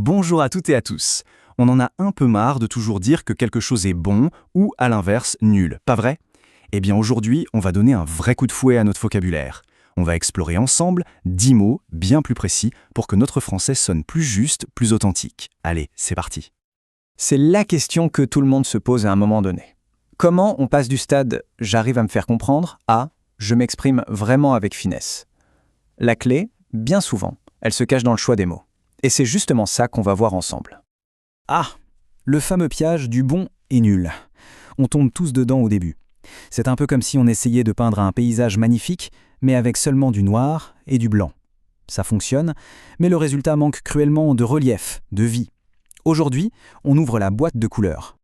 Bonjour à toutes et à tous. On en a un peu marre de toujours dire que quelque chose est bon ou, à l'inverse, nul, pas vrai? Eh bien aujourd'hui, on va donner un vrai coup de fouet à notre vocabulaire. On va explorer ensemble 10 mots bien plus précis pour que notre français sonne plus juste, plus authentique. Allez, c'est parti. C'est la question que tout le monde se pose à un moment donné. Comment on passe du stade « j'arrive à me faire comprendre » à « je m'exprime vraiment avec finesse ». La clé, bien souvent, elle se cache dans le choix des mots. Et c'est justement ça qu'on va voir ensemble. Ah, le fameux piège du bon et nul. On tombe tous dedans au début. C'est un peu comme si on essayait de peindre un paysage magnifique, mais avec seulement du noir et du blanc. Ça fonctionne, mais le résultat manque cruellement de relief, de vie. Aujourd'hui, on ouvre la boîte de couleurs.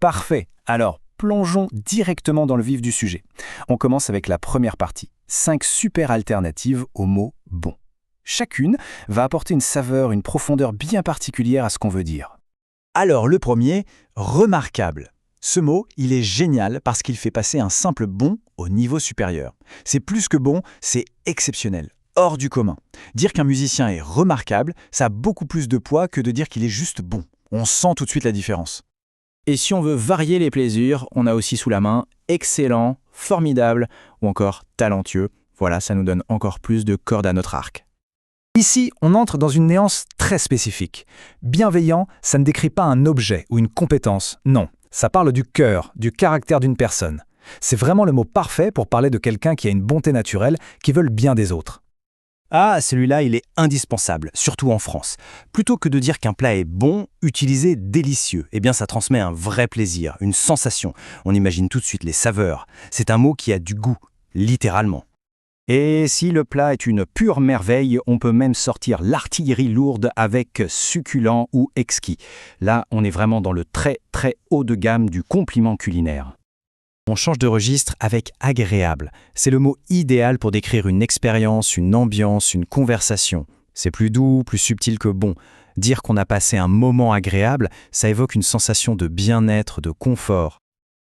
Parfait, alors plongeons directement dans le vif du sujet. On commence avec la première partie, 5 super alternatives au mot « bon ». Chacune va apporter une saveur, une profondeur bien particulière à ce qu'on veut dire. Alors le premier, remarquable. Ce mot, il est génial parce qu'il fait passer un simple bon au niveau supérieur. C'est plus que bon, c'est exceptionnel, hors du commun. Dire qu'un musicien est remarquable, ça a beaucoup plus de poids que de dire qu'il est juste bon. On sent tout de suite la différence. Et si on veut varier les plaisirs, on a aussi sous la main excellent, formidable ou encore talentueux. Voilà, ça nous donne encore plus de cordes à notre arc. Ici, on entre dans une nuance très spécifique. Bienveillant, ça ne décrit pas un objet ou une compétence, non. Ça parle du cœur, du caractère d'une personne. C'est vraiment le mot parfait pour parler de quelqu'un qui a une bonté naturelle, qui veut le bien des autres. Ah, celui-là, il est indispensable, surtout en France. Plutôt que de dire qu'un plat est bon, utilisez délicieux. Eh bien, ça transmet un vrai plaisir, une sensation. On imagine tout de suite les saveurs. C'est un mot qui a du goût, littéralement. Et si le plat est une pure merveille, on peut même sortir l'artillerie lourde avec succulent ou exquis. Là, on est vraiment dans le très très haut de gamme du compliment culinaire. On change de registre avec agréable. C'est le mot idéal pour décrire une expérience, une ambiance, une conversation. C'est plus doux, plus subtil que bon. Dire qu'on a passé un moment agréable, ça évoque une sensation de bien-être, de confort.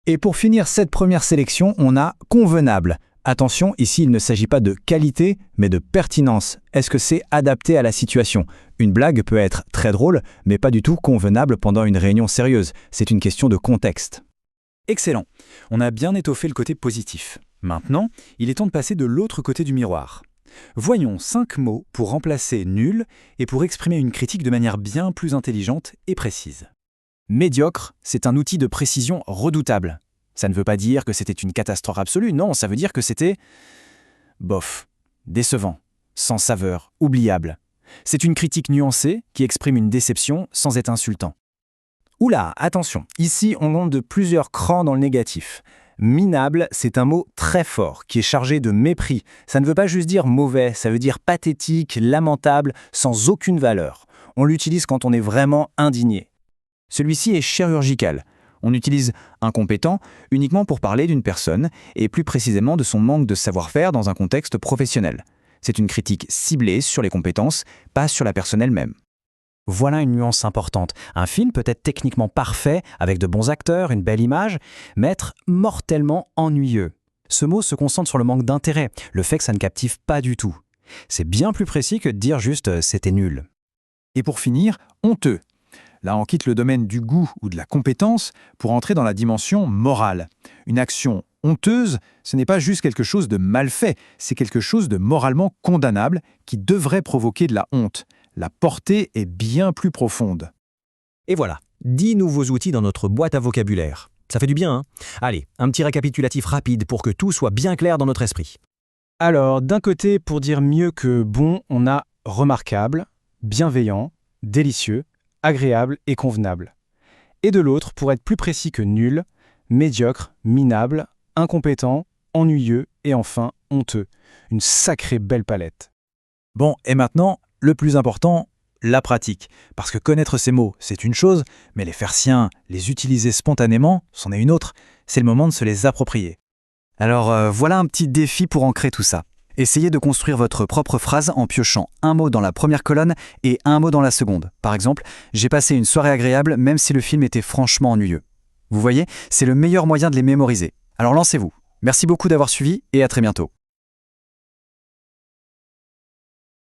Et pour finir cette première sélection, on a convenable. Attention, ici il ne s'agit pas de qualité, mais de pertinence. Est-ce que c'est adapté à la situation? Une blague peut être très drôle, mais pas du tout convenable pendant une réunion sérieuse. C'est une question de contexte. Excellent. On a bien étoffé le côté positif. Maintenant, il est temps de passer de l'autre côté du miroir. Voyons 5 mots pour remplacer nul et pour exprimer une critique de manière bien plus intelligente et précise. Médiocre, c'est un outil de précision redoutable. Ça ne veut pas dire que c'était une catastrophe absolue, non, ça veut dire que c'était bof, décevant, sans saveur, oubliable. C'est une critique nuancée qui exprime une déception sans être insultant. Oula, attention, ici on monte de plusieurs crans dans le négatif. Minable, c'est un mot très fort qui est chargé de mépris. Ça ne veut pas juste dire mauvais, ça veut dire pathétique, lamentable, sans aucune valeur. On l'utilise quand on est vraiment indigné. Celui-ci est chirurgical. On utilise incompétent uniquement pour parler d'une personne et plus précisément de son manque de savoir-faire dans un contexte professionnel. C'est une critique ciblée sur les compétences, pas sur la personne elle-même. Voilà une nuance importante. Un film peut être techniquement parfait, avec de bons acteurs, une belle image, mais être mortellement ennuyeux. Ce mot se concentre sur le manque d'intérêt, le fait que ça ne captive pas du tout. C'est bien plus précis que de dire juste « c'était nul ». Et pour finir, honteux. Là, on quitte le domaine du goût ou de la compétence pour entrer dans la dimension morale. Une action honteuse, ce n'est pas juste quelque chose de mal fait, c'est quelque chose de moralement condamnable qui devrait provoquer de la honte. La portée est bien plus profonde. Et voilà, 10 nouveaux outils dans notre boîte à vocabulaire. Ça fait du bien, hein? Allez, un petit récapitulatif rapide pour que tout soit bien clair dans notre esprit. Alors, d'un côté, pour dire mieux que bon, on a remarquable, bienveillant, délicieux, agréable et convenable. Et de l'autre, pour être plus précis que nul, médiocre, minable, incompétent, ennuyeux et enfin honteux. Une sacrée belle palette. Bon, et maintenant, le plus important, la pratique. Parce que connaître ces mots, c'est une chose, mais les faire siens, les utiliser spontanément, c'en est une autre. C'est le moment de se les approprier. Alors voilà un petit défi pour ancrer tout ça. Essayez de construire votre propre phrase en piochant un mot dans la première colonne et un mot dans la seconde. Par exemple, « J'ai passé une soirée agréable même si le film était franchement ennuyeux ». Vous voyez, c'est le meilleur moyen de les mémoriser. Alors lancez-vous. Merci beaucoup d'avoir suivi et à très bientôt.